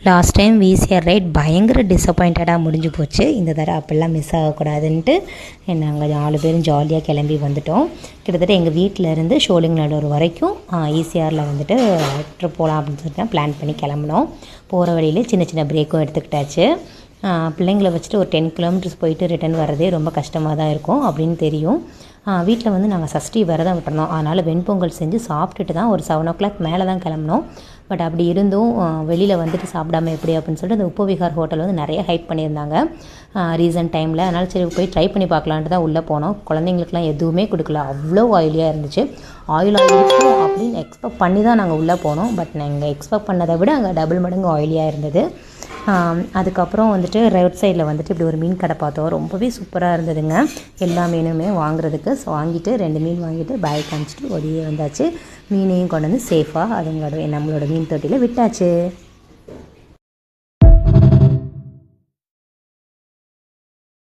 Last time VCR right பயங்கர டிசப்பாயிண்டடாக முடிஞ்சு போச்சு. இந்த தடவை அப்படிலாம் மிஸ் ஆகக்கூடாதுன்ட்டு நாங்கள் 4 பேரும் ஜாலியாக கிளம்பி வந்துட்டோம். கிட்டத்தட்ட எங்கள் வீட்டில் இருந்து ஷோலிங்கநல்லூர் வரைக்கும் ஈசிஆரில் வந்துட்டு ட்ரிப் போகலாம் அப்படின்னு சொல்லிட்டு பிளான் பண்ணி கிளம்பினோம். போகிற வழியிலே சின்ன சின்ன பிரேக்கும் எடுத்துக்கிட்டாச்சு. பிள்ளைங்களை வச்சுட்டு ஒரு 10 கிலோமீட்டர்ஸ் போயிட்டு ரிட்டன் வரதே ரொம்ப கஷ்டமாக தான் இருக்கும் அப்படின்னு தெரியும். வீட்டில் வந்து நாங்கள் சஷ்டி விரதம் விட்டுருந்தோம். அதனால் வெண்பொங்கல் செஞ்சு சாப்பிட்டுட்டு தான் ஒரு 7 o'clock மேலே தான் கிளம்பினோம். பட் அப்படி இருந்தும் வெளியில் வந்துட்டு சாப்பிடாம எப்படி அப்படின்னு சொல்லிட்டு அந்த உப்பவிகார் ஹோட்டல் வந்து நிறைய ஹைப் பண்ணியிருந்தாங்க ரீசன்ட் டைமில். அதனால் சரி போய் ட்ரை பண்ணி பார்க்கலான்ட்டு தான் உள்ளே போனோம். குழந்தைங்களுக்குலாம் எதுவுமே கொடுக்கல, அவ்வளோ ஆயிலியாக இருந்துச்சு. ஆயிலாக இருக்கும் அப்படின்னு எக்ஸ்பெக்ட் பண்ணி தான் நாங்கள் உள்ளே போனோம். பட் நாங்கள் எக்ஸ்பெக்ட் பண்ணதை விட அங்கே டபுள் மடங்கு ஆயிலியாக இருந்தது. அதுக்கப்புறம் வந்துட்டு ரைட் சைடில் வந்துட்டு இப்படி ஒரு மீன் கடை பார்த்தோம். ரொம்பவே சூப்பராக இருந்ததுங்க. எல்லா மீனுமே வாங்குறதுக்கு. ஸோ வாங்கிட்டு 2 மீன் வாங்கிட்டு பேக் காமிச்சிட்டு ஒடியே வந்தாச்சு. மீனையும் கொண்டு வந்து சேஃபாக அதுங்களோட நம்மளோட மீன் தொட்டியில் விட்டாச்சு.